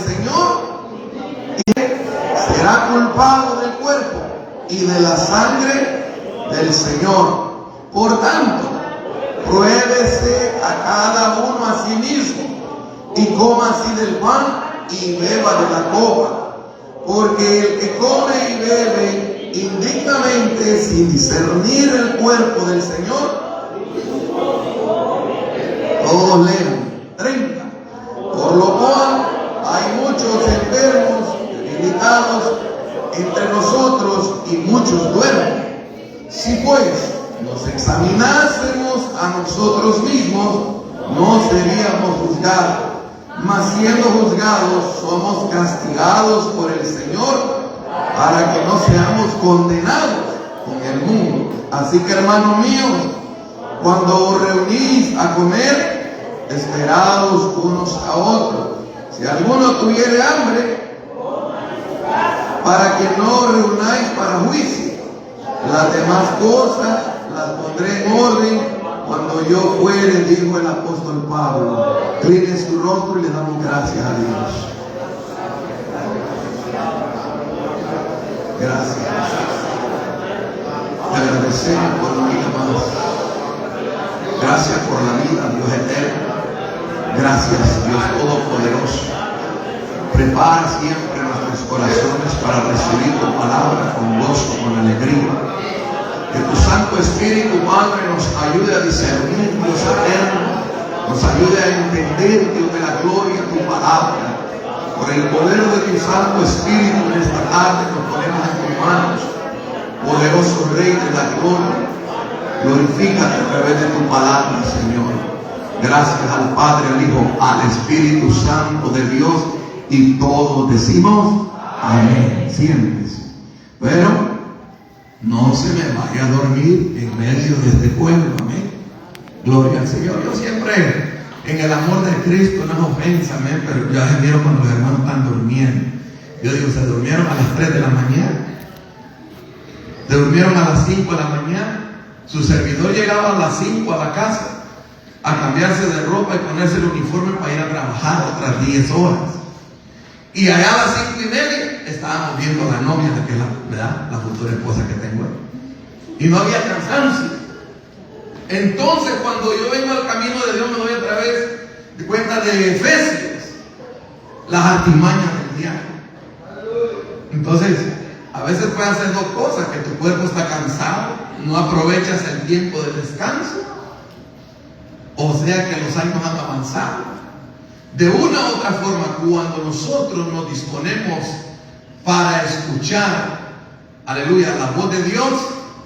Señor será culpado del cuerpo y de la sangre del Señor. Por tanto, pruébese a cada uno a sí mismo y coma así del pan y beba de la copa, porque el que come y bebe indignamente sin discernir el cuerpo del Señor, todos leen 30. Por lo cual hay muchos enfermos, debilitados entre nosotros y muchos duermen. Si pues nos examinásemos a nosotros mismos, no seríamos juzgados, mas siendo juzgados somos castigados por el Señor para que no seamos condenados con el mundo. Así que, hermanos míos, cuando os reunís a comer, esperaos unos a otros. Si alguno tuviere hambre, para que no reunáis para juicio. Las demás cosas las pondré en orden cuando yo fuere, dijo el apóstol Pablo. Incline su rostro y le damos gracias a Dios. Gracias. Te agradecemos por un día más. Gracias por la vida, Dios eterno. Gracias, Dios Todopoderoso. Prepara siempre nuestros corazones para recibir tu palabra con gozo, con alegría. Que tu Santo Espíritu, Padre, nos ayude a discernir, Dios eterno, nos ayude a entender, Dios de la gloria, tu palabra. Por el poder de tu Santo Espíritu, en esta tarde nos ponemos en tus manos. Poderoso Rey de la gloria, glorifícate a través de tu palabra, Señor. Gracias al Padre, al Hijo, al Espíritu Santo de Dios, y todos decimos amén. Siéntese. Pero no se me vaya a dormir en medio de este pueblo. Amén. Gloria al Señor. Yo siempre, en el amor de Cristo, no es ofensa, amén, pero ya miro cuando los hermanos están durmiendo. Yo digo, se durmieron a las 3 de la mañana. Se durmieron a las 5 de la mañana. Su servidor llegaba a las 5 a la casa a cambiarse de ropa y ponerse el uniforme para ir a trabajar otras 10 horas. Y allá a las 5:30 estábamos viendo a la novia, que es la futura esposa que tengo. Y no había cansancio. Entonces, cuando yo vengo al camino de Dios, me doy otra vez de cuenta de Efesios, las artimañas del diablo. Entonces, a veces puedes hacer dos cosas: que tu cuerpo está cansado, no aprovechas el tiempo de descanso, o sea que los años han avanzado. De una u otra forma, cuando nosotros nos disponemos para escuchar, aleluya, la voz de Dios,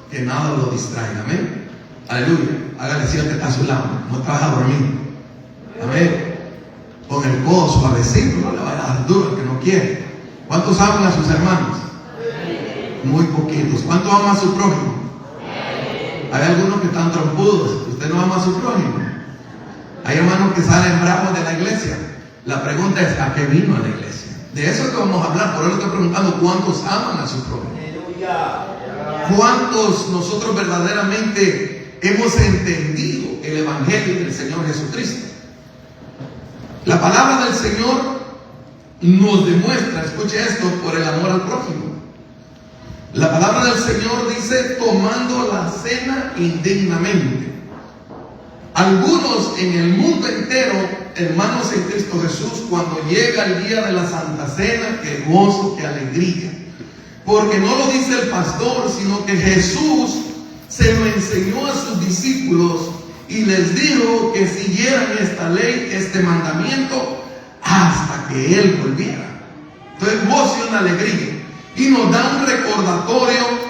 que nada lo distraiga. Amén. Aleluya. Hágale decir al que está a su lado, no te vas a dormir. Amén. Con el codo suavecito, no le va a dar duro al que no quiere. ¿Cuántos aman a sus hermanos? Muy poquitos. ¿Cuántos aman a su prójimo? Hay algunos que están trompudos. Usted no ama a su prójimo. Hay hermanos que salen bravos de la iglesia. La pregunta es, ¿a qué vino a la iglesia? De eso que vamos a hablar. Por eso estoy preguntando, ¿cuántos aman a su prójimo? ¿Cuántos nosotros verdaderamente hemos entendido el evangelio del Señor Jesucristo? La palabra del Señor nos demuestra, escuche esto, por el amor al prójimo. La palabra del Señor dice, tomando la cena indignamente. Algunos en el mundo entero, hermanos en Cristo Jesús, cuando llega el día de la Santa Cena, qué gozo, qué alegría. Porque no lo dice el pastor, sino que Jesús se lo enseñó a sus discípulos y les dijo que siguieran esta ley, este mandamiento, hasta que Él volviera. Entonces, gozo y una alegría. Y nos da un recordatorio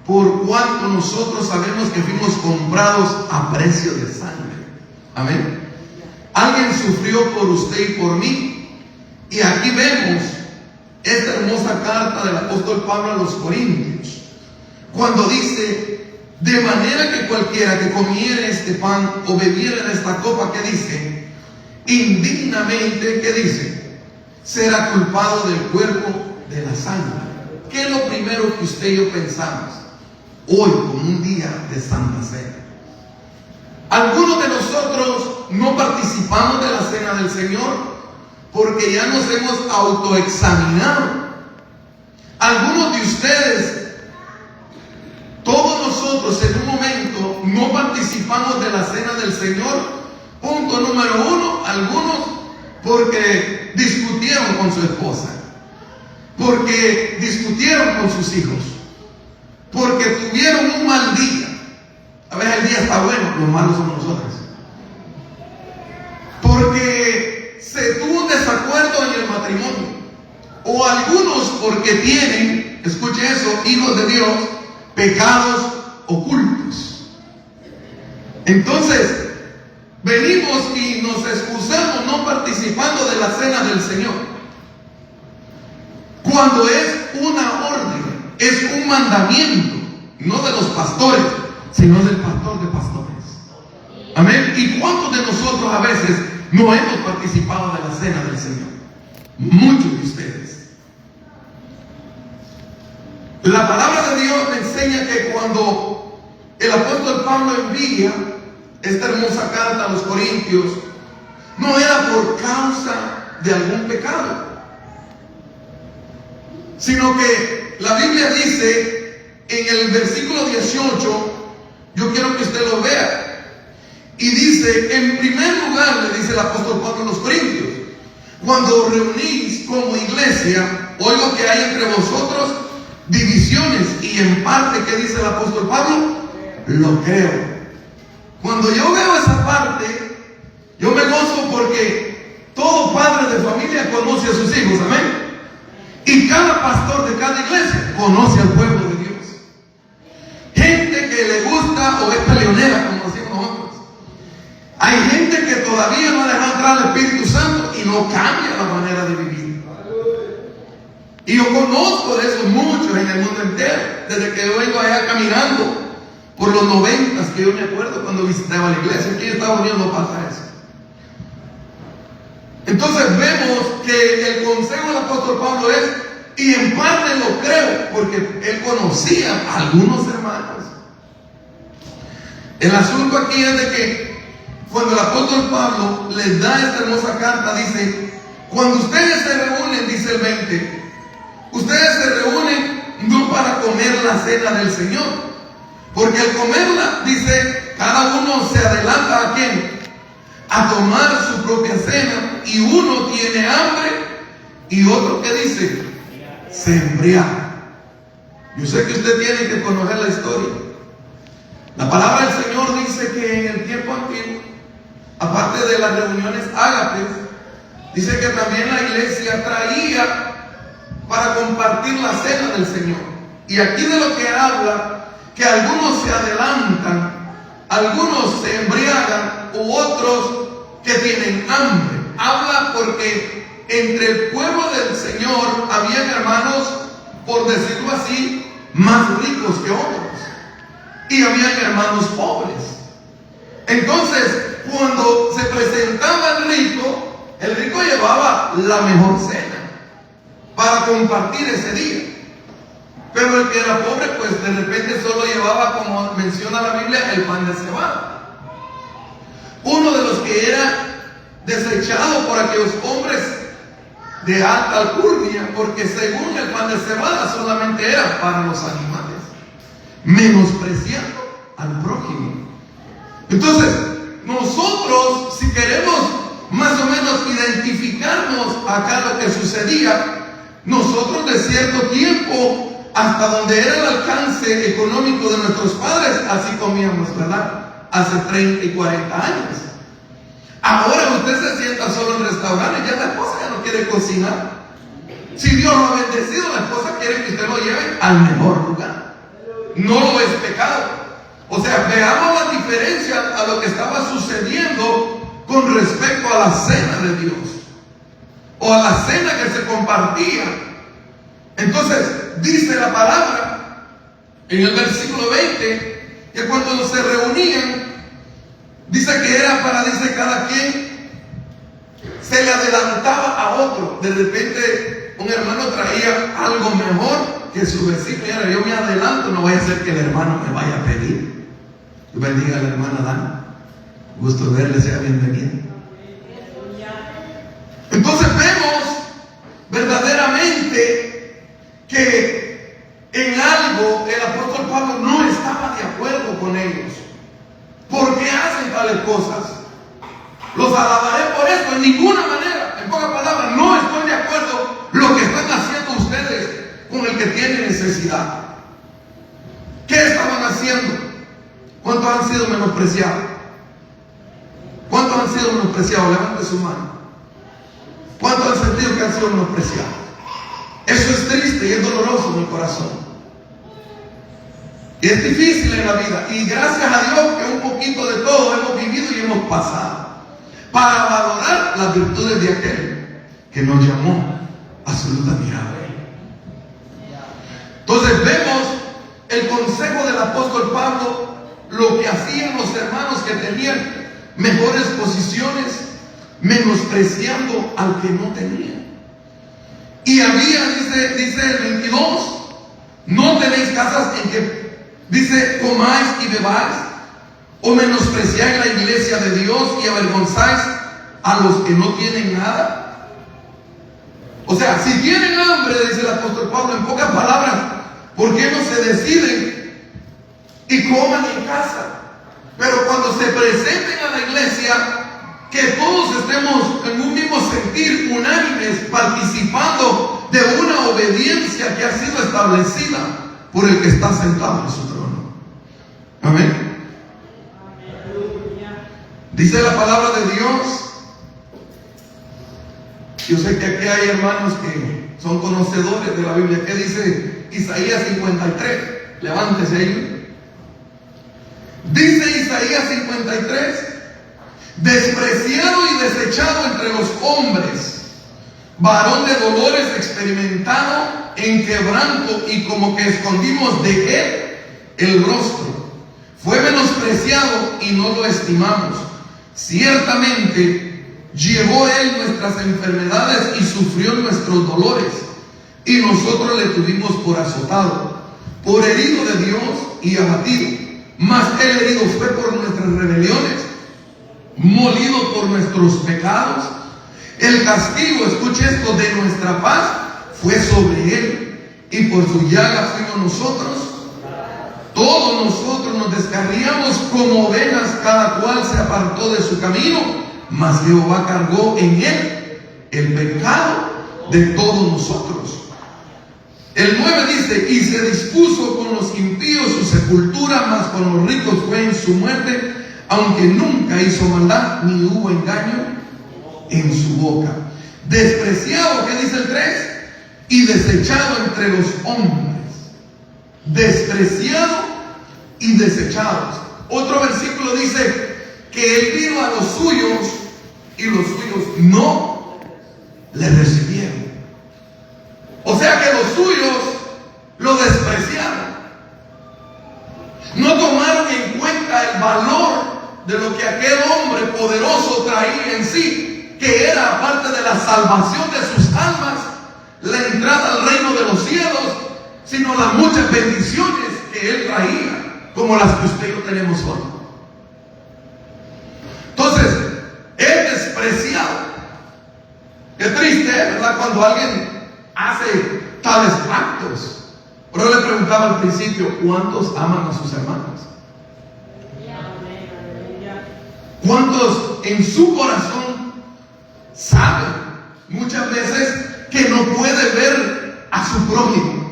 por cuanto nosotros sabemos que fuimos comprados a precio de sangre. Amén. Alguien sufrió por usted y por mí. Y aquí vemos esta hermosa carta del apóstol Pablo a los Corintios, cuando dice, de manera que cualquiera que comiere este pan o bebiera de esta copa, ¿qué dice? Indignamente, ¿qué dice? Será culpado del cuerpo de la sangre. ¿Qué es lo primero que usted y yo pensamos hoy como un día de Santa Cena? Algunos de nosotros no participamos de la cena del Señor porque ya nos hemos autoexaminado. Algunos de ustedes, todos nosotros en un momento no participamos de la cena del Señor. Punto número uno, algunos porque discutieron con su esposa, porque discutieron con sus hijos, porque tuvieron un mal día. A veces el día está bueno, los malos somos nosotros. Porque se tuvo un desacuerdo en el matrimonio. O algunos porque tienen, escuche eso, hijos de Dios, pecados ocultos. Entonces, venimos y nos excusamos no participando de la cena del Señor, cuando es una orden, es un mandamiento, no de los pastores, sino del pastor de pastores. Amén. ¿Y cuántos de nosotros a veces no hemos participado de la cena del Señor? Muchos de ustedes. La palabra de Dios me enseña que cuando el apóstol Pablo envía esta hermosa carta a los Corintios, no era por causa de algún pecado, sino que la Biblia dice en el versículo 18, yo quiero que usted lo vea, y dice, en primer lugar, le dice el apóstol Pablo a los Corintios, cuando os reunís como iglesia, oigo que hay entre vosotros divisiones, y en parte, ¿qué dice el apóstol Pablo? Lo creo. Cuando yo veo esa parte, yo me gozo porque todo padre de familia conoce a sus hijos, amén. Y cada pastor de cada iglesia conoce al pueblo de Dios. Gente que le gusta o es peleonera, como decimos nosotros. Hay gente que todavía no ha dejado entrar al Espíritu Santo y no cambia la manera de vivir. Y yo conozco de esos muchos en el mundo entero, desde que yo vengo allá caminando por los 90, que yo me acuerdo cuando visitaba la iglesia. Aquí en Estados Unidos no pasa eso. Entonces vemos que el consejo del apóstol Pablo es, y en parte lo creo, porque él conocía a algunos hermanos. El asunto aquí es de que cuando el apóstol Pablo les da esta hermosa carta, dice, cuando ustedes se reúnen, dice el 20, ustedes se reúnen no para comer la cena del Señor, porque al comerla, dice, cada uno se adelanta ¿a quién? A tomar su propia cena, y uno tiene hambre y otro, ¿qué dice? Se embriaga. Yo sé que usted tiene que conocer la historia. La palabra del Señor dice que en el tiempo antiguo, aparte de las reuniones ágapes, dice que también la iglesia traía para compartir la cena del Señor. Y aquí de lo que habla, que algunos se adelantan, algunos se embriagan, u otros que tienen hambre. Habla porque entre el pueblo del Señor habían hermanos, por decirlo así, más ricos que otros, y habían hermanos pobres. Entonces, cuando se presentaba el rico llevaba la mejor cena para compartir ese día. Pero el que era pobre, pues de repente solo llevaba, como menciona la Biblia, el pan de cebada. Uno de los que era desechado por aquellos hombres de alta alcurnia, porque según el pan de cebada solamente era para los animales, menospreciando al prójimo. Entonces, nosotros, si queremos más o menos identificarnos acá lo que sucedía, nosotros de cierto tiempo, hasta donde era el alcance económico de nuestros padres, así comíamos, ¿verdad? Hace 30 y 40 años. Ahora usted se sienta solo en restaurantes, ya la esposa ya no quiere cocinar. Si Dios lo ha bendecido, la esposa quiere que usted lo lleve al mejor lugar. No lo es pecado. O sea, veamos la diferencia a lo que estaba sucediendo con respecto a la cena de Dios, o a la cena que se compartía. Entonces, dice la palabra en el versículo 20, que cuando se reunían, dice que era para, dice, cada quien se le adelantaba a otro. De repente un hermano traía algo mejor que su vecino. Y ahora yo me adelanto, no vaya a ser que el hermano me vaya a pedir. Dios bendiga a la hermana Dana, gusto verle, sea bienvenida. Entonces cosas. Los alabaré por esto, en ninguna manera. En pocas palabras, no estoy de acuerdo lo que están haciendo ustedes con el que tiene necesidad. ¿Qué estaban haciendo? ¿Cuántos han sido menospreciados? ¿Cuántos han sido menospreciados? Levante su mano. ¿Cuántos han sentido que han sido menospreciados? Eso es triste y es doloroso en mi corazón. Y es difícil en la vida. Y gracias a Dios que un poquito de todo hemos vivido y hemos pasado, para valorar las virtudes de aquel que nos llamó a su luz admirable. Entonces vemos el consejo del apóstol Pablo, lo que hacían los hermanos que tenían mejores posiciones, menospreciando al que no tenía. Y había, dice el 22, no tenéis casas en que, dice, comáis y bebáis, o menospreciáis la iglesia de Dios y avergonzáis a los que no tienen nada. O sea, si tienen hambre, dice el apóstol Pablo, en pocas palabras, ¿por qué no se deciden y coman en casa? Pero cuando se presenten a la iglesia, que todos estemos en un mismo sentir, unánimes, participando de una obediencia que ha sido establecida por el que está sentado en su trono. Amén. Dice la palabra de Dios. Yo sé que aquí hay hermanos que son conocedores de la Biblia. ¿Qué dice Isaías 53? Levántese ahí. Dice Isaías 53: despreciado y desechado entre los hombres, varón de dolores, experimentado en quebranto, y como que escondimos de él el rostro. Fue menospreciado y no lo estimamos. Ciertamente llevó él nuestras enfermedades y sufrió nuestros dolores, y nosotros le tuvimos por azotado, por herido de Dios y abatido. Mas el herido fue por nuestras rebeliones, molido por nuestros pecados. El castigo, escuche esto, de nuestra paz fue sobre él, y por su llaga fuimos nosotros. Todos nosotros nos descarriamos como ovejas, cada cual se apartó de su camino, mas Jehová cargó en él el pecado de todos nosotros. El 9 dice: y se dispuso con los impíos su sepultura, mas con los ricos fue en su muerte, aunque nunca hizo maldad, ni hubo engaño en su boca. Despreciado, ¿qué dice el 3? Y desechado entre los hombres. Despreciado y desechados. Otro versículo dice que él vino a los suyos y los suyos no le recibieron. O sea que los suyos lo despreciaron. No tomaron en cuenta el valor de lo que aquel hombre poderoso traía en sí, que era, aparte de la salvación de sus almas, la entrada al reino de los cielos, sino las muchas bendiciones que él traía, como las que usted y yo tenemos hoy. Entonces, es despreciado. Qué triste, ¿verdad?, cuando alguien hace tales actos. Pero le preguntaba al principio: ¿cuántos aman a sus hermanos? ¿Cuántos en su corazón saben muchas veces que no puede ver a su prójimo?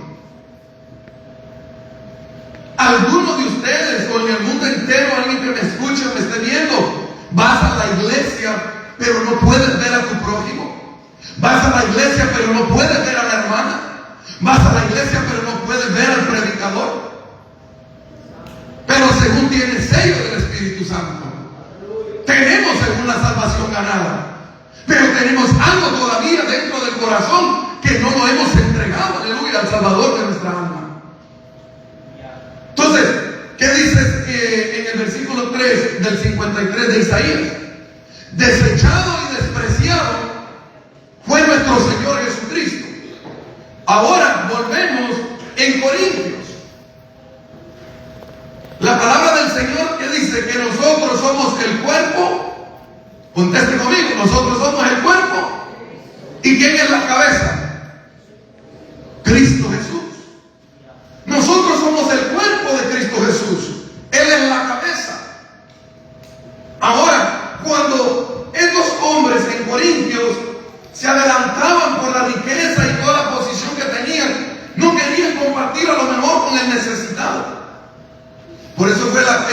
Algunos de ustedes, o en el mundo entero, alguien que me escuche, me esté viendo, vas a la iglesia pero no puedes ver a tu prójimo. Vas a la iglesia pero no puedes ver a la hermana. Vas a la iglesia pero no puedes ver al predicador. Pero según tiene sello del Espíritu Santo, tenemos según la salvación ganada, pero tenemos algo todavía dentro del corazón que no lo hemos entregado, aleluya, al Salvador de nuestra alma. Entonces, ¿qué dice en el versículo 3 del 53 de Isaías? Desechado y despreciado fue nuestro Señor Jesucristo. Ahora volvemos en Corintios. La palabra del Señor que dice que nosotros somos el cuerpo. Conteste conmigo: nosotros somos el cuerpo. ¿Y quién es la cabeza? Cristo Jesús. Nosotros somos el cuerpo de Cristo Jesús. Él es la cabeza. Ahora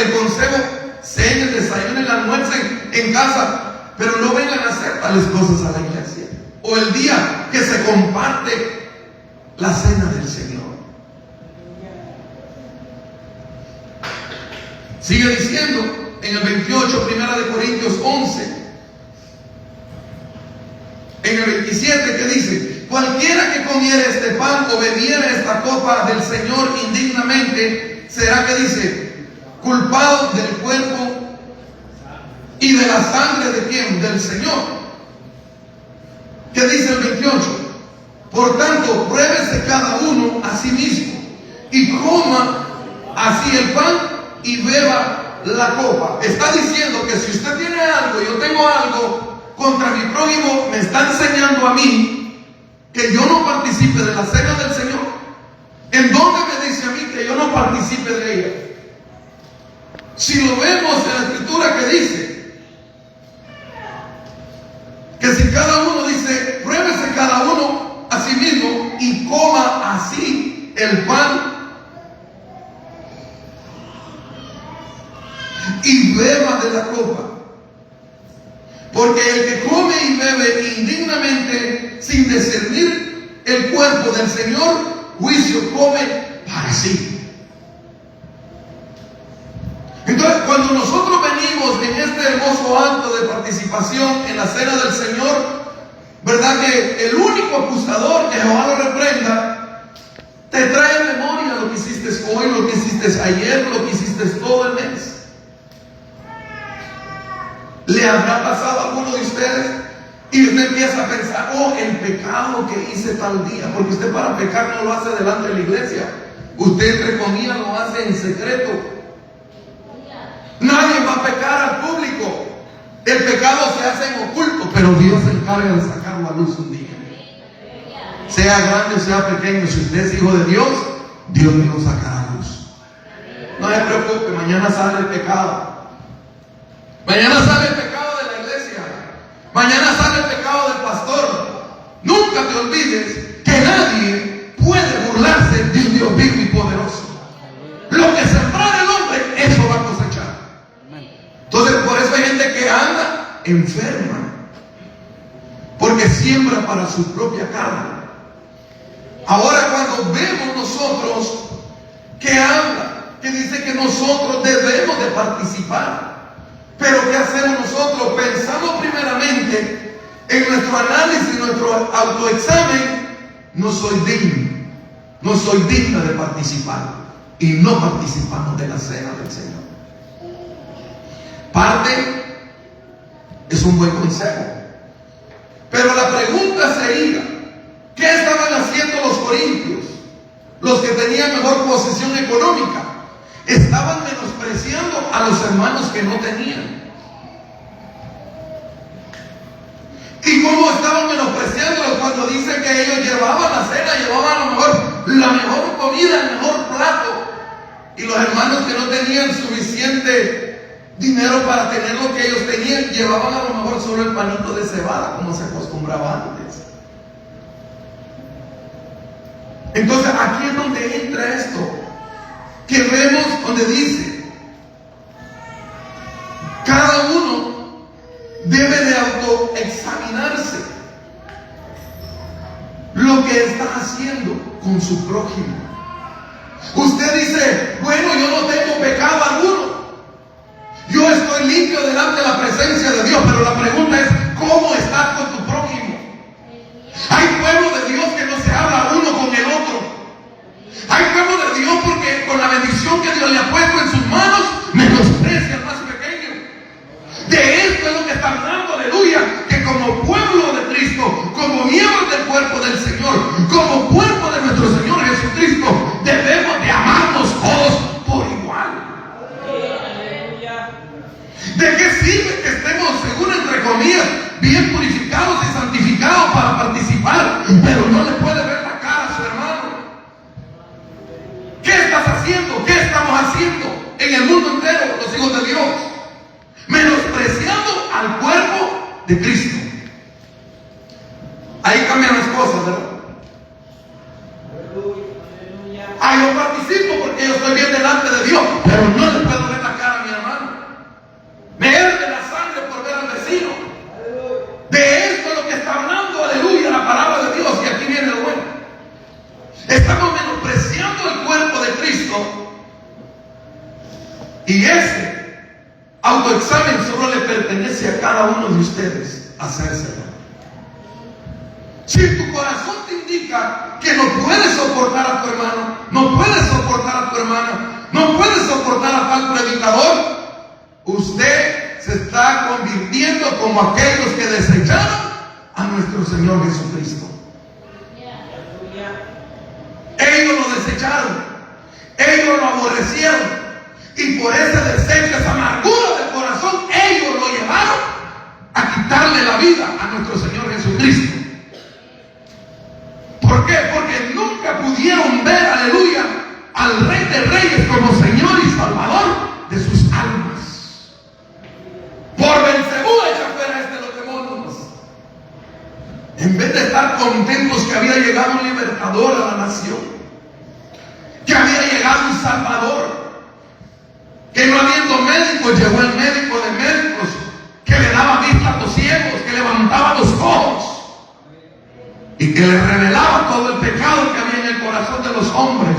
el consejo, cenen, desayunen, almuercen en casa, pero no vengan a hacer tales cosas a la iglesia. O el día que se comparte la cena del Señor. Sigue diciendo en el 28, primera de Corintios 11, en el 27, que dice: cualquiera que comiera este pan o bebiera esta copa del Señor indignamente, será, que dice, culpado del cuerpo y de la sangre de ¿quién? Del Señor. ¿Qué dice el 28? Por tanto, pruébese cada uno a sí mismo y coma así el pan y beba la copa. Está diciendo que si usted tiene algo, yo tengo algo contra mi prójimo, me está enseñando a mí que yo no participe de la cena del Señor. ¿En dónde me dice a mí que yo no participe de ella? Si lo vemos en la escritura, que dice que si cada uno dice, pruébese cada uno a sí mismo y coma así el pan y beba de la copa. Porque el que come y bebe indignamente, sin discernir el cuerpo del Señor, juicio come para sí. Entonces, cuando nosotros venimos en este hermoso acto de participación en la cena del Señor, ¿verdad? Que el único acusador, que Jehová lo reprenda, te trae a memoria lo que hiciste hoy, lo que hiciste ayer, lo que hiciste todo el mes. ¿Le habrá pasado a alguno de ustedes? Y usted empieza a pensar, oh, el pecado que hice tal día. Porque usted para pecar no lo hace delante de la iglesia. Usted, entre comillas, lo hace en secreto. Nadie va a pecar al público. El pecado se hace en oculto, pero Dios se encarga de sacarlo a luz un día. Sea grande o sea pequeño, si usted es hijo de Dios, Dios me lo sacará a luz. No se preocupe, mañana sale el pecado. Mañana sale el pecado de la iglesia. Mañana sale el pecado del pastor. Nunca te olvides que nadie puede burlarse de un Dios vivo y poderoso. Lo que sembrar el hombre, eso va a cosechar. Entonces, por eso hay gente que anda enferma, porque siembra para su propia carne. Ahora, cuando vemos nosotros que habla, que dice que nosotros debemos de participar, pero ¿qué hacemos nosotros? Pensamos primeramente en nuestro análisis, nuestro autoexamen. No soy digna de participar, y no participamos de la cena del Señor. Parte es un buen consejo, pero la pregunta sería, ¿qué estaban haciendo los corintios? Los que tenían mejor posición económica estaban menospreciando a los hermanos que no tenían. ¿Y cómo estaban menospreciándolos? Cuando dice que ellos llevaban la cena, llevaban a lo mejor la mejor comida, el mejor plato, y los hermanos que no tenían suficiente dinero para tener lo que ellos tenían, llevaban a lo mejor solo el panito de cebada, como se acostumbraba antes. Entonces aquí es donde entra esto, que vemos donde dice, cada uno debe de autoexaminarse lo que está haciendo con su prójimo. Usted dice, bueno, yo no tengo pecado alguno, yo estoy limpio delante de la presencia de Dios, pero la pregunta es, ¿cómo estás con tu prójimo? Hay pueblo de Dios que no se habla uno con el otro. Hay pueblo de Dios porque con la bendición que Dios le ha puesto en sus manos, menosprecia al más pequeño. De esto es lo que está hablando, aleluya, que como pueblo de Cristo, como miembros del cuerpo del Señor, como cuerpo de nuestro Señor Jesucristo, debemos de amarnos todos por igual. ¿De qué sirve que estemos, según entre comillas, bien purificados y santificados para participar, pero no le puede ver la cara a su hermano? ¿Qué estás haciendo? ¿Qué estamos haciendo en el mundo entero, los hijos de Dios? Menospreciando al cuerpo de Cristo. Ahí cambian las cosas, ¿verdad? Ah, yo participo porque yo estoy bien delante de Dios, pero no le puedo ver la cara Y ese autoexamen solo le pertenece a cada uno de ustedes hacérselo. Si tu corazón te indica que no puedes soportar a tu hermano, no puedes soportar a tu hermana, no puedes soportar a tal predicador, usted se está convirtiendo como aquellos que desecharon a nuestro Señor Jesucristo. Ellos lo desecharon, ellos lo aborrecieron, y por ese desecho, esa amargura del corazón, ellos lo llevaron a quitarle la vida a nuestro Señor Jesucristo. ¿Por qué? Porque nunca pudieron ver, aleluya, al Rey de Reyes como Señor y Salvador de sus almas. Por Belcebú echa fuera los demonios. En vez de estar contentos que había llegado un libertador a la nación, que había llegado un Salvador, que no habiendo médicos, llegó el médico de médicos, que le daba vista a los ciegos, que levantaba los ojos y que le revelaba todo el pecado que había en el corazón de los hombres,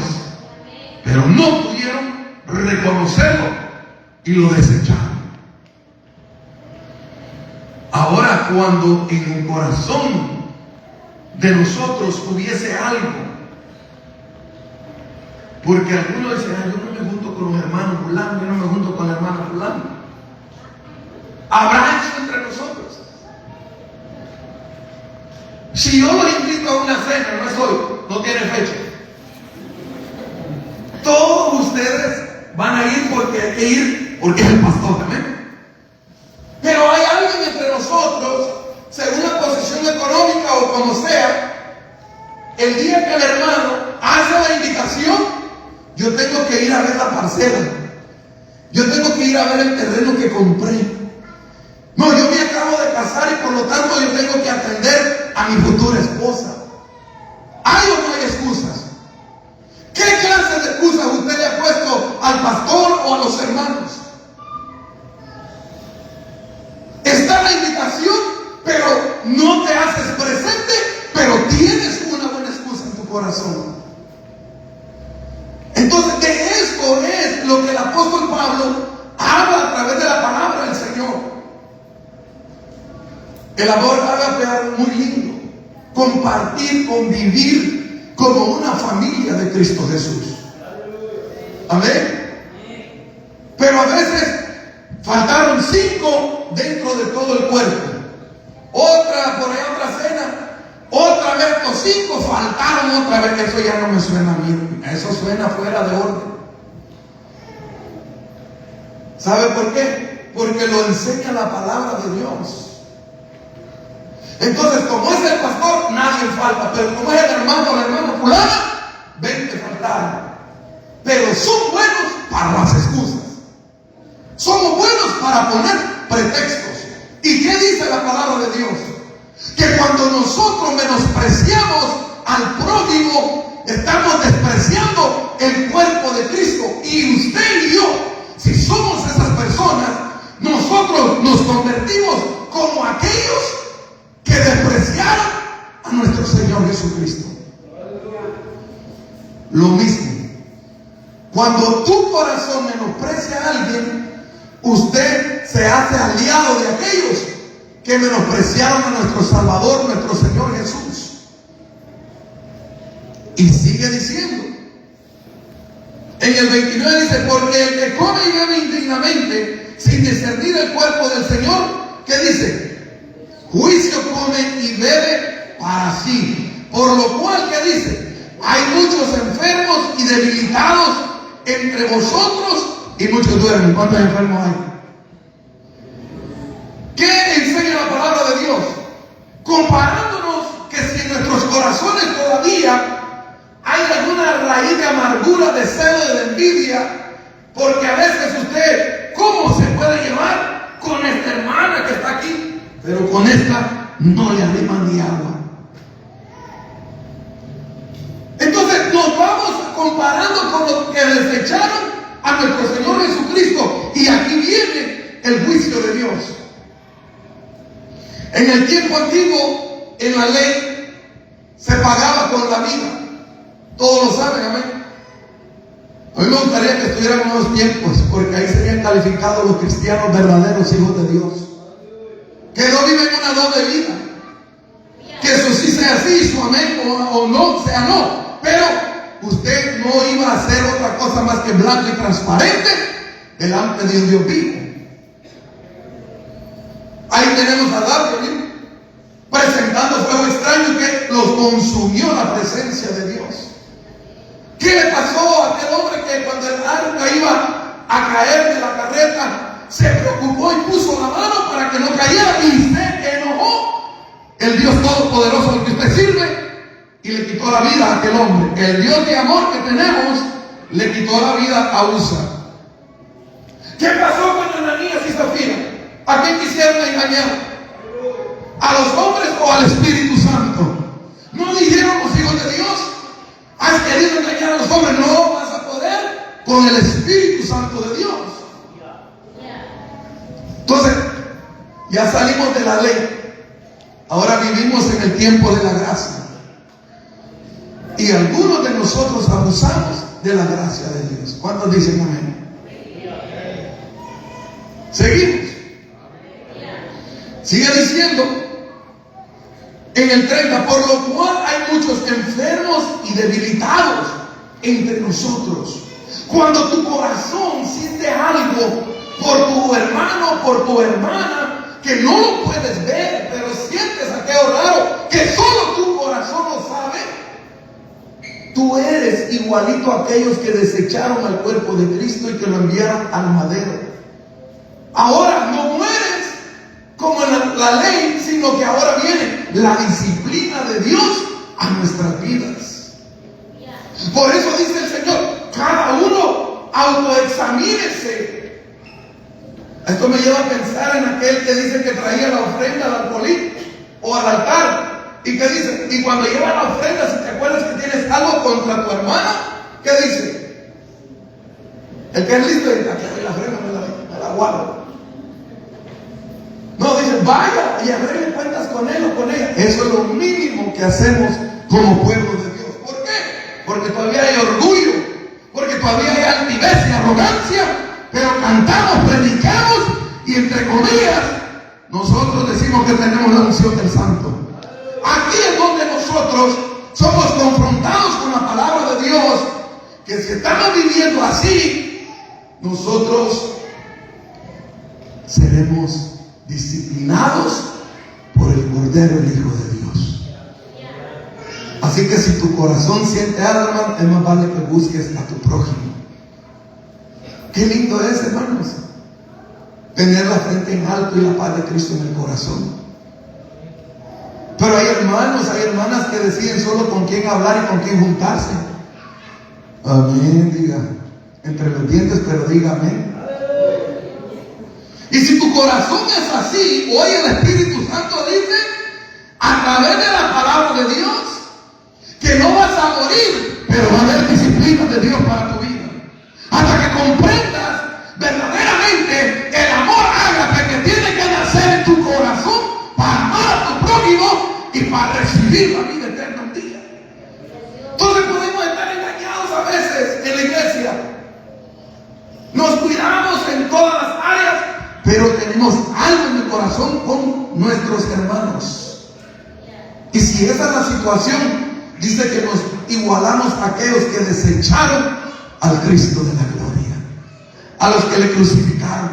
pero no pudieron reconocerlo y lo desecharon. Ahora, cuando en el corazón de nosotros hubiese algo, porque algunos dicen, yo no me junto con los hermanos fulano, yo no me junto con la hermana fulano, habrá eso entre nosotros. Si yo los invito a una cena, no es hoy, no tiene fecha, todos ustedes van a ir porque hay que ir, porque es el pastor también. Pero hay alguien entre nosotros, según la posición económica o como sea, el día que el hermano hace la invitación, yo tengo que ir a ver la parcela, yo tengo que ir a ver el terreno que compré. No, yo me acabo de casar y por lo tanto yo tengo que atender a mi futura esposa. ¿Hay o no hay excusas? ¿Qué clase de excusas usted le ha puesto al pastor o a los hermanos? Está la invitación, pero no te haces presente, pero tienes una buena excusa en tu corazón. Entonces, de esto es lo que el apóstol Pablo habla a través de la palabra del Señor. El amor ágape es algo muy lindo. Compartir, convivir como una familia de Cristo Jesús. Amén. Pero a veces faltaron 5 dentro de todo el cuerpo. Otra, por ahí otra cena. Otra vez los 5 faltaron otra vez. Eso ya no me suena a mí. Eso suena fuera de orden. ¿Sabe por qué? Porque lo enseña la palabra de Dios. Entonces, como es el pastor, nadie falta. Pero como es el hermano o la hermana fulana, 20 faltaron. Pero son buenos para las excusas. Somos buenos para poner pretextos. ¿Y qué dice la palabra de Dios? Que cuando nosotros menospreciamos al prójimo, estamos despreciando el cuerpo de Cristo. Y usted y yo, si somos esas personas, nosotros nos convertimos como aquellos que despreciaron a nuestro Señor Jesucristo. Lo mismo, cuando tu corazón menosprecia a alguien, usted se hace aliado de aquellos que menospreciaron a nuestro Salvador, nuestro Señor Jesús. Y sigue diciendo, en el 29 dice, porque el que come y bebe indignamente, sin discernir el cuerpo del Señor, ¿qué dice? Juicio come y bebe para sí. Por lo cual, ¿qué dice? Hay muchos enfermos y debilitados entre vosotros y muchos duermen. ¿Cuántos enfermos hay? ¿Qué enseña la palabra de Dios? Comparándonos que si en nuestros corazones todavía hay alguna raíz de amargura, de celo, de envidia, porque a veces usted, ¿cómo se puede llevar con esta hermana que está aquí? Pero con esta no le arrima ni agua. Entonces nos vamos comparando con los que desecharon a nuestro Señor Jesucristo. Y aquí viene el juicio de Dios. En el tiempo antiguo, en la ley, se pagaba con la vida. Todos lo saben, amén. A mí me gustaría gustaría que estuvieran en nuevos tiempos, porque ahí serían calificados los cristianos verdaderos hijos de Dios, que no viven una doble vida, que eso sí sea sí, su amén, o no sea no, pero usted no iba a hacer otra cosa más que blanco y transparente delante de un Dios vivo. Ahí tenemos a David presentando fuego extraño que los consumió la presencia de Dios. ¿Qué le pasó a aquel hombre que cuando el arca iba a caer de la carreta se preocupó y puso la mano para que no cayera y se enojó? El Dios todopoderoso al que usted sirve, y le quitó la vida a aquel hombre. El Dios de amor que tenemos le quitó la vida a Usa. ¿Qué pasó con Ananías y Zafira? ¿A quién quisieron engañar? ¿A los hombres o al Espíritu Santo? ¿No dijeron los hijos de Dios? ¿Has querido engañar a los hombres? No vas a poder con el Espíritu Santo de Dios. Entonces, ya salimos de la ley. Ahora vivimos en el tiempo de la gracia. Y algunos de nosotros abusamos de la gracia de Dios. ¿Cuántos dicen amén? Seguimos. Sigue diciendo en el 30, por lo cual hay muchos enfermos y debilitados entre nosotros. Cuando tu corazón siente algo por tu hermano, por tu hermana, que no lo puedes ver, pero sientes aquello raro, que solo tu corazón lo sabe, tú eres igualito a aquellos que desecharon al cuerpo de Cristo y que lo enviaron al madero. Ahora no mueres como en la ley, sino que ahora viene la disciplina de Dios a nuestras vidas. Por eso dice el Señor, cada uno autoexamínese. Esto me lleva a pensar en aquel que dice que traía la ofrenda al alfolí o al altar, y que dice, y cuando lleva la ofrenda, si te acuerdas que tienes algo contra tu hermana, ¿qué dice? El que es listo dice, aquí hay la ofrenda, me la guardo. No, dice, vaya y arregle cuentas con él o con ella. Eso es lo mínimo que hacemos como pueblo de Dios. ¿Por qué? Porque todavía hay orgullo, porque todavía hay altivez y arrogancia, pero cantamos, predicamos y entre comillas nosotros decimos que tenemos la unción del Santo. Aquí es donde nosotros somos confrontados con la palabra de Dios, que si estamos viviendo así, nosotros seremos disciplinados por el Cordero, el Hijo de Dios. Así que si tu corazón siente algo, hermano, es más vale que busques a tu prójimo. Qué lindo es, hermanos, tener la frente en alto y la paz de Cristo en el corazón. Pero hay hermanos, hay hermanas que deciden solo con quién hablar y con quién juntarse. Amén, diga, entre los dientes, pero diga amén. Y si tu corazón es así, hoy el Espíritu Santo dice, a través de la palabra de Dios, que no vas a morir, pero va a haber disciplina de Dios para tu vida. Hasta que comprendas verdaderamente el amor ágape que tiene que nacer en tu corazón para amar a tu prójimo y para recibir la vida eterna un día. Entonces podemos estar engañados a veces en la iglesia. Nos cuidamos en todas las áreas, pero tenemos algo en el corazón con nuestros hermanos. Y si esa es la situación, dice que nos igualamos a aquellos que desecharon al Cristo de la gloria, a los que le crucificaron,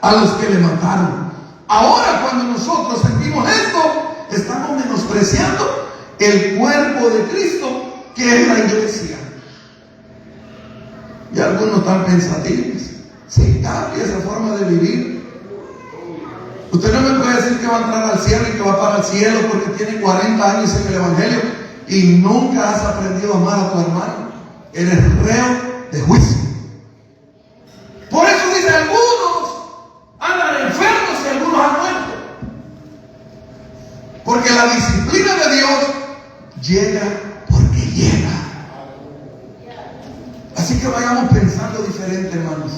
a los que le mataron. Ahora cuando nosotros sentimos esto, estamos menospreciando el cuerpo de Cristo, que es la iglesia. Y algunos están pensativos. Se cambia esa forma de vivir. Usted no me puede decir que va a entrar al cielo y que va para el cielo porque tiene 40 años en el Evangelio y nunca has aprendido a amar a tu hermano. Eres reo de juicio. Por eso dice, algunos andan enfermos y algunos han muerto. Porque la disciplina de Dios llega porque llega. Así que vayamos pensando diferente, hermanos.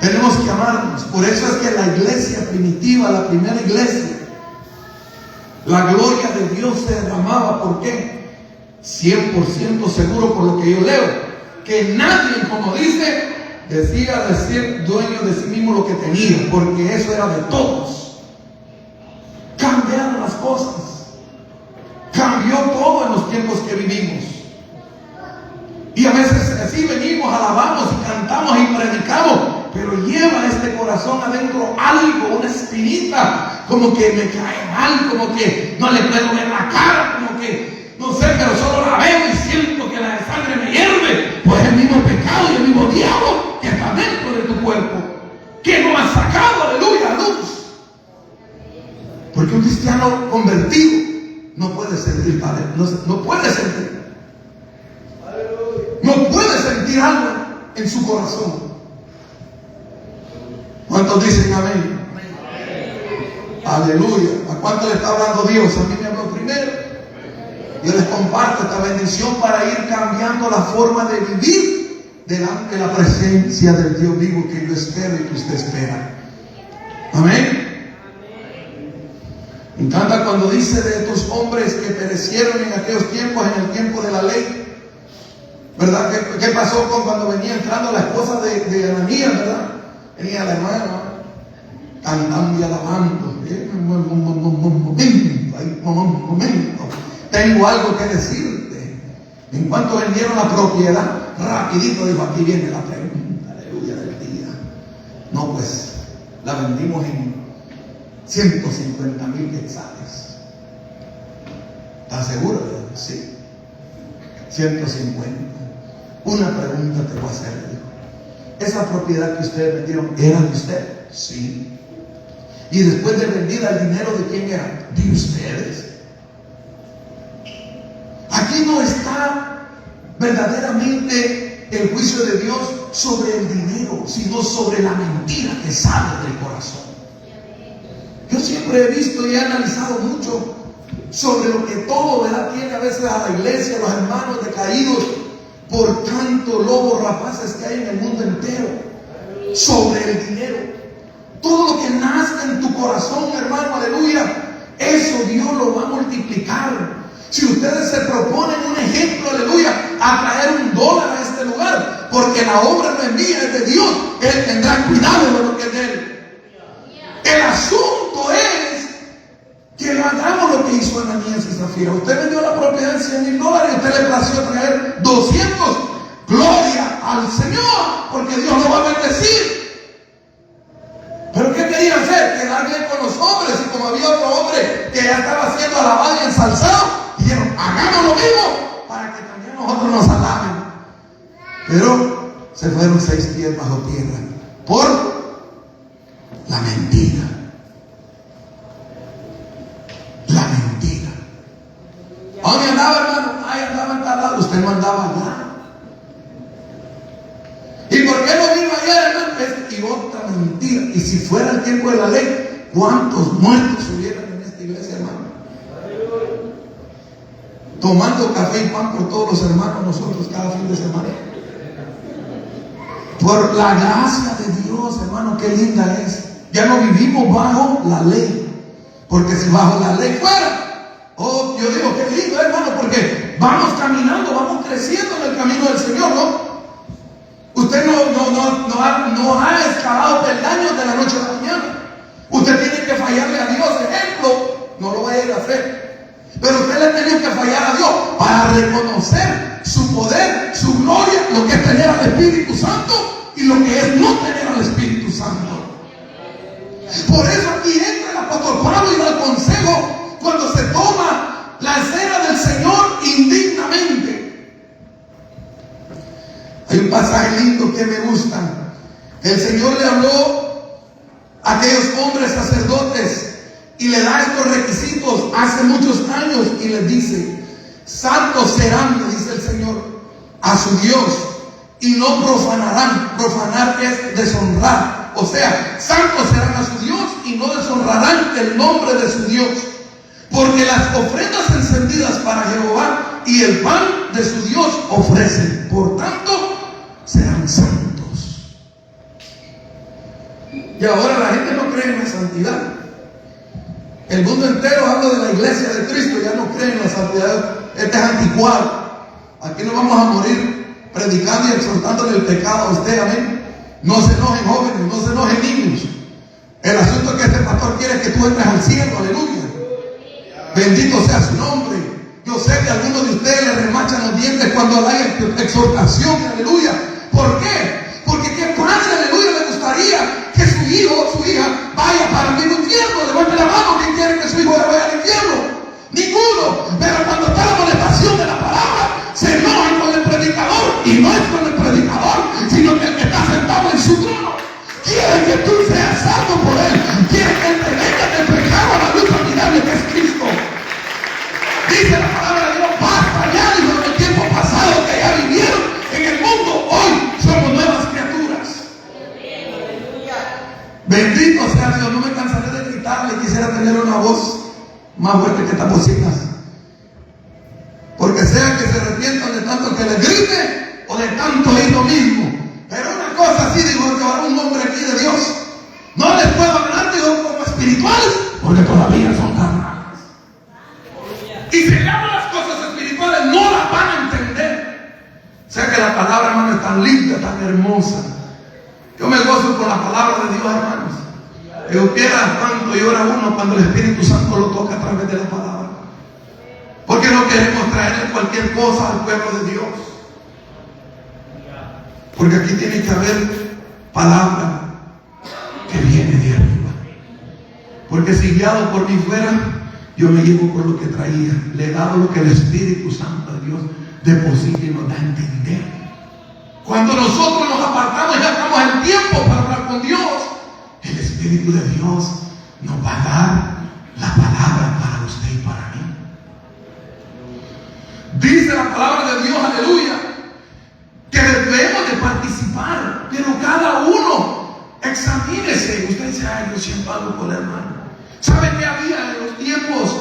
Tenemos que amarnos. Por eso es que la iglesia primitiva, la primera iglesia, la gloria de Dios se derramaba. ¿Por qué? 100% seguro por lo que yo leo. que nadie, como dice, decía de ser dueño de sí mismo lo que tenía, porque eso era de todos. Cambiaron las cosas. Cambió todo en los tiempos que vivimos. Y a veces así venimos, alabamos y cantamos y predicamos, pero lleva este corazón adentro algo, una espinita, como que me cae mal, como que no le puedo ver la cara, como que no sé, pero solo la veo y siento que la sangre me hierve. Pues el mismo pecado y el mismo diablo que está dentro de tu cuerpo, que no ha sacado, aleluya, a luz. Porque un cristiano convertido no puede sentir padre, no puede sentir. No puede sentir algo en su corazón. ¿Cuántos dicen amén? Aleluya. ¿A cuánto le está hablando Dios? A mí me habló primero. Yo les comparto esta bendición para ir cambiando la forma de vivir delante de la presencia del Dios vivo que yo espero y que usted espera. Amén. Me encanta cuando dice de estos hombres que perecieron en aquellos tiempos, en el tiempo de la ley. ¿Verdad? ¿Qué pasó cuando venía entrando la esposa de Ananías, verdad? Venía la hermana cantando y alabando. Momento. Tengo algo que decirte. En cuanto vendieron la propiedad, rapidito dijo, aquí viene la pregunta, aleluya, del día. No, pues, la vendimos en 150,000 quetzales. ¿Estás seguro? Sí. 150. Una pregunta te voy a hacer, dijo. ¿Esa propiedad que ustedes vendieron era de usted? Sí. Y después de vendida, ¿el dinero de quién era? De ustedes. Aquí no está verdaderamente el juicio de Dios sobre el dinero, sino sobre la mentira que sale del corazón. Yo siempre he visto y he analizado mucho sobre lo que todo, ¿verdad?, tiene a veces a la iglesia, a los hermanos decaídos por tanto lobos rapaces que hay en el mundo entero, sobre el dinero. Todo lo que nazca en tu corazón, hermano, aleluya, eso Dios lo va a multiplicar. Si ustedes se proponen un ejemplo, aleluya, a traer $1 a este lugar, porque la obra no es mía, es de Dios, Él tendrá cuidado de lo que es de Él. El asunto es que no hagamos lo que hizo Ananías y Zafira. Usted vendió la propiedad en $100,000 y usted le plació traer 200. Gloria al Señor, porque Dios lo va a bendecir. Pero ¿qué quería hacer? Quedar bien con los hombres. Y como había otro hombre que ya estaba siendo alabado y ensalzado, dijeron, hagamos lo mismo para que también nosotros nos alaben. Pero se fueron 6 pies bajo tierra por la mentira. La mentira. ¿Dónde andaba, hermano? Ahí andaba en tal lado. Usted no andaba allá. ¿Y por qué no vino ayer, hermano? Y otra mentira. Y si fuera el tiempo de la ley, ¿cuántos muertos hubieran en esta iglesia, hermano? Tomando café y pan por todos los hermanos nosotros cada fin de semana. Por la gracia de Dios, hermano, qué linda es. Ya no vivimos bajo la ley. Porque si bajo la ley fuera, oh, yo digo, qué lindo, hermano, porque vamos caminando, vamos creciendo en el camino del Señor, ¿no? Usted no ha excavado peldaños de la noche a la mañana. Usted tiene que fallarle a Dios, ejemplo, no lo vaya a ir a hacer. Pero usted le tiene que fallar a Dios para reconocer su poder, su gloria, lo que es tener al Espíritu Santo y lo que es no tener al Espíritu Santo. Por eso aquí entra el apóstol Pablo y da el consejo cuando se toma la cena del Señor indignamente. Hay un pasaje lindo que me gusta. El Señor le habló a aquellos hombres sacerdotes y le da estos requisitos hace muchos años y les dice: santos serán, le dice el Señor, a su Dios, y no profanarán. Profanar es deshonrar. O sea, santos serán a su Dios y no deshonrarán el nombre de su Dios. Porque las ofrendas encendidas para Jehová y el pan de su Dios ofrecen. Por tanto, serán santos. Y ahora la gente no cree en la santidad. El mundo entero habla de la iglesia de Cristo, ya no cree en la santidad. Este es anticuado. Aquí no vamos a morir predicando y exhortándole el pecado a usted, amén. No se enojen jóvenes, no se enojen niños. El asunto es que este pastor quiere que tú entres al cielo, aleluya. Bendito sea su nombre. Yo sé que a algunos de ustedes les remachan los dientes cuando hay exhortación, aleluya. ¿Por qué? Porque qué padre, aleluya, le gustaría que su hijo o su hija vaya para el mismo infierno. Levante la mano, ¿quién quiere que su hijo vaya al infierno? Ninguno. Pero cuando está la molestación de la palabra, se enojan con el predicador, y no es con el predicador, sino que el que está sentado en su trono quiere que tú seas salvo por él, quiere que te vengas del pecado a la luz admirable que es Cristo. Dice la palabra de Dios: basta ya, dijo, del tiempo pasado que ya vivieron en el mundo, hoy somos nuevas criaturas. Bendito sea Dios. No me cansaré de gritarle, quisiera tener una voz más fuerte que estas bocinas, porque sea que se arrepientan de tanto que les grite o de tanto ir lo mismo. Pero una cosa así, digo, que ahora un hombre aquí de Dios, no les puedo hablar, digo, como espirituales, porque todavía son carnales. Y si le hablo las cosas espirituales, no las van a entender. Sé que la palabra, hermano, es tan linda, tan hermosa. Yo me gozo con la palabra de Dios, hermanos. Yo quiera cuánto llora uno cuando el Espíritu Santo lo toca a través de la palabra. Porque no queremos traerle cualquier cosa al pueblo de Dios. Porque aquí tiene que haber palabra que viene de arriba. Porque si guiado por mí fuera, yo me llevo por lo que traía. Le he dado lo que el Espíritu Santo de Dios deposita y nos da a entender. Cuando nosotros nos apartamos y sacamos el tiempo para hablar con Dios, el Espíritu de Dios nos va a dar la palabra para usted y para mí. Dice la palabra de Dios, aleluya, que debemos de participar, pero cada uno examínese. Usted dice: ay, yo siempre hago por el hermano. ¿Sabe qué había en los tiempos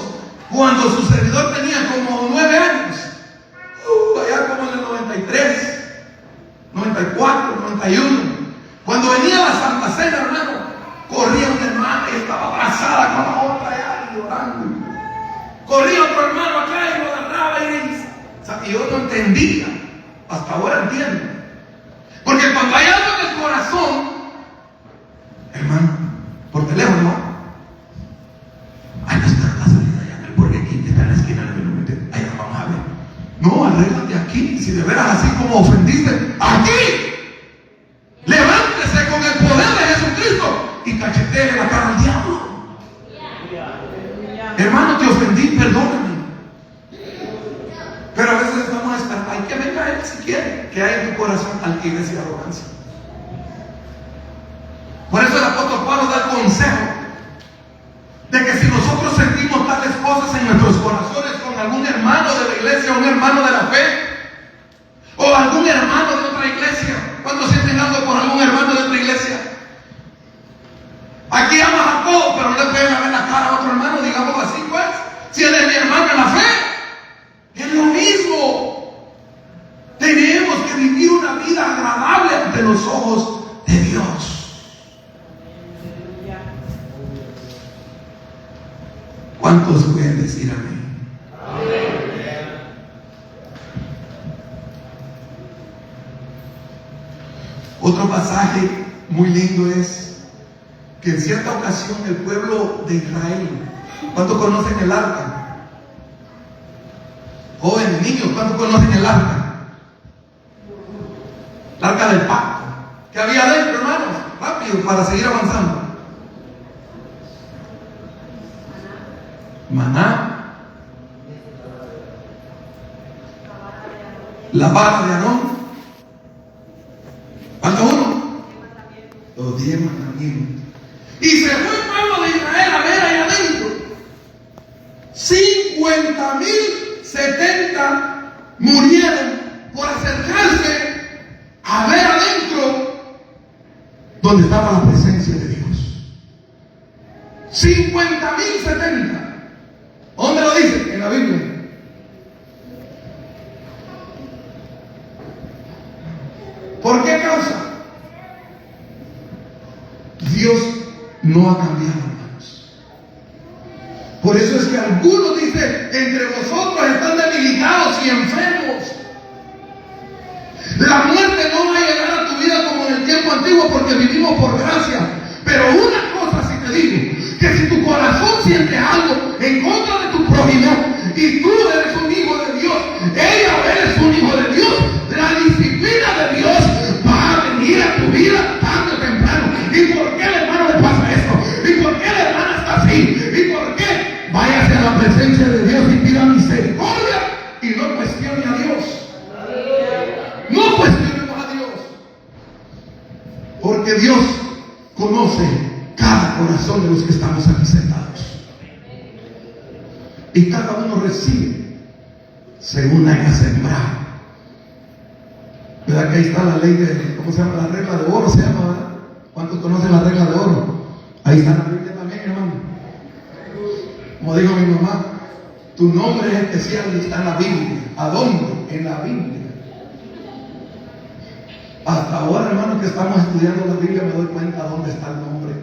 cuando su servidor tenía como 9 años? Allá como en el 93, 94, 91. Cuando venía la Santa Cena, hermano, corría una hermana y estaba abrazada con la otra allá llorando. Corría otro hermano acá y lo agarraba y yo no entendía. Hasta ahora entiendo. Porque cuando hay algo en el corazón, hermano, por teléfono, ¿no? Ay, no está la salida allá en el Burger King, que está en la esquina del menú. Allá vamos a ver. No, arréglate aquí. Si de veras así como ofendiste, aquí. Levántese con el poder de Jesucristo y cacheteele la cara al diablo. Hermano, te ofendí, perdóname. Pero a veces estamos a esperar: hay que venga él si quiere. Que hay en tu corazón altivez y arrogancia. Por eso el apóstol Pablo da el consejo de que si nosotros sentimos tales cosas en nuestros corazones con algún hermano de la iglesia, un hermano de la fe, o algún hermano de otra iglesia, cuando sienten algo por algún hermano de otra iglesia, aquí amas a todos, pero no le pueden ver la cara a otro hermano, digamos así, pues. Si él es mi hermano en la fe, es lo mismo. Tenemos que vivir una vida agradable ante los ojos de Dios. ¿Cuántos pueden decir amén? Otro pasaje muy lindo es que en cierta ocasión el pueblo de Israel, ¿cuántos conocen el arca? Jóvenes, niños, ¿cuántos conocen el arca? El arca del pacto. ¿Qué había adentro, hermanos? Rápido, para seguir avanzando. Maná, la vara de Aarón. ¿Cuánto uno? Los 10 mandamientos. Y se fue el pueblo de Israel a ver ahí adentro. 50,070 murieron por acercarse a ver adentro donde estaba la presencia de Dios. 50,070. ¿Dónde lo dice? En la Biblia. ¿Por qué causa? Dios no ha cambiado, hermanos. Por eso es que algunos dicen: entre vosotros están debilitados y enfermos. La digo porque vivimos por gracia. Pero una cosa sí te digo, que si tu corazón siente algo en contra de tu prójimo y tú eres un hijo de Dios, ella o eres un hijo de Dios, la disciplina de Dios va a venir a tu vida tarde o temprano. ¿Y por qué el hermano le pasa esto? ¿Y por qué la hermana está así? ¿Y por qué? Váyase a la presencia de Dios y pida misericordia y no cuestione a Dios. No cuestionemos a Dios, porque Dios conoce cada corazón de los que estamos aquí sentados, y cada uno recibe según haya sembrado. ¿Verdad que ahí está la ley de, ¿cómo se llama? La regla de oro se llama, ¿verdad? ¿Cuántos conocen la regla de oro? Ahí está la Biblia también, hermano. Como dijo mi mamá, tu nombre es especial y está en la Biblia. ¿A dónde? En la Biblia. Hasta ahora, hermano, que estamos estudiando la Biblia, me doy cuenta dónde está el nombre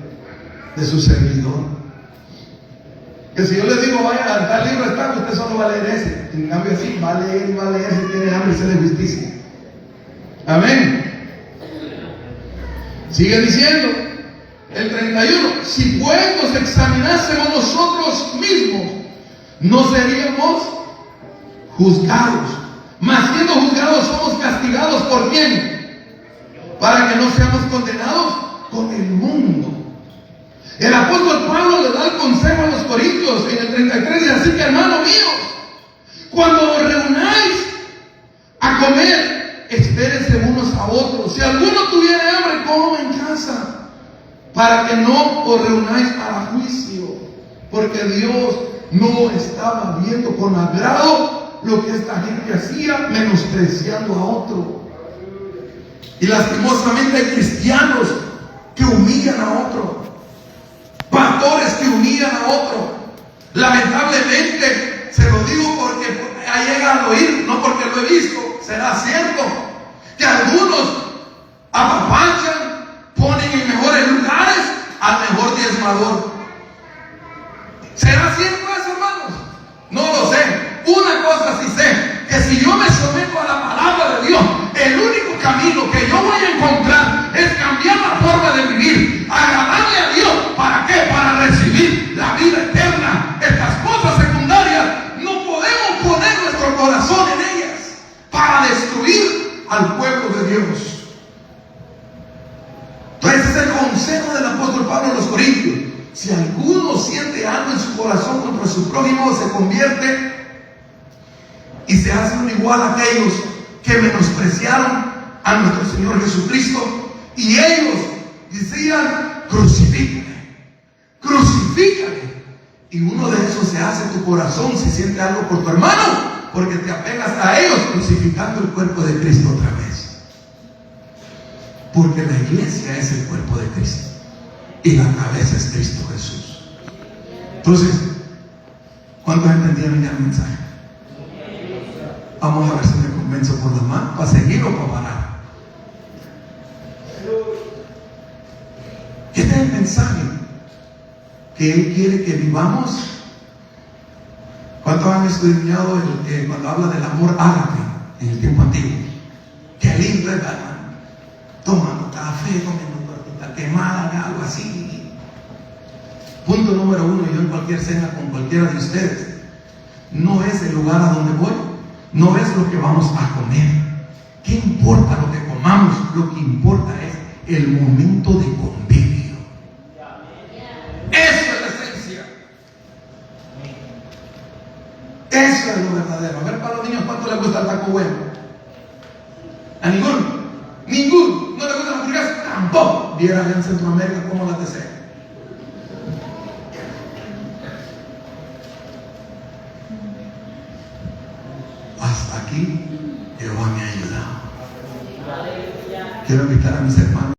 de su servidor. Que si yo le digo, vaya, a tal libro está, usted solo va a leer ese. En cambio, sí, va a leer si tiene hambre y sed de justicia. Amén. Sigue diciendo el 31: si pues nos examinásemos nosotros mismos, no seríamos juzgados. Mas siendo juzgados, somos castigados ¿por quién? Para que no seamos condenados con el mundo. El apóstol Pablo le da el consejo a los corintios en el 33, dice así que, hermanos míos, cuando os reunáis a comer, espérense unos a otros. Si alguno tuviera hambre, coma en casa, para que no os reunáis para juicio, porque Dios no estaba viendo con agrado lo que esta gente hacía, menospreciando a otro. Y lastimosamente hay cristianos que humillan a otro, pastores que humillan a otro. Lamentablemente, se lo digo porque ha llegado a oír, no porque lo he visto. Será cierto que algunos apapachan, ponen en mejores lugares al mejor diezmador. ¿Será cierto eso, hermanos? No lo sé. Una cosa sí sé, que si yo me someto a la palabra de Dios, el único camino que yo voy a encontrar es cambiar la forma de vivir, agradarle a Dios. ¿Para qué? Para recibir la vida eterna. Estas cosas secundarias no podemos poner nuestro corazón en ellas para destruir al pueblo de Dios. Entonces ese es el consejo del apóstol Pablo a los corintios. Si alguno siente algo en su corazón contra su prójimo, se convierte y se hace un igual a aquellos que menospreciaron a nuestro Señor Jesucristo, y ellos decían: crucifícale, crucifícale. Y uno de esos se hace tu corazón si siente algo por tu hermano, porque te apegas a ellos, crucificando el cuerpo de Cristo otra vez. Porque la iglesia es el cuerpo de Cristo y la cabeza es Cristo Jesús. Entonces, ¿cuántos entendieron ya el mensaje? Vamos a ver si me convenzo por la mano, para seguir o para parar. Este es el mensaje que Él quiere que vivamos. ¿Cuántos han estudiado cuando habla del amor ágape en el tiempo antiguo? Qué lindo es, hermano. Tomando café, comiendo tortita quemada, algo así. Punto número 1, yo en cualquier cena con cualquiera de ustedes, no es el lugar a donde voy, no es lo que vamos a comer. ¿Qué importa lo que comamos? Lo que importa es el momento de convivio. Eso es la esencia. Eso es lo verdadero. A ver, para los niños, ¿cuánto les gusta el taco bueno? ¿A ninguno? Ninguno. ¿No les gusta la hamburguesa? Tampoco. Viera allá en Centroamérica cómo las desean. Hasta aquí Jehová me ha ayudado. Quiero invitar a mis hermanos.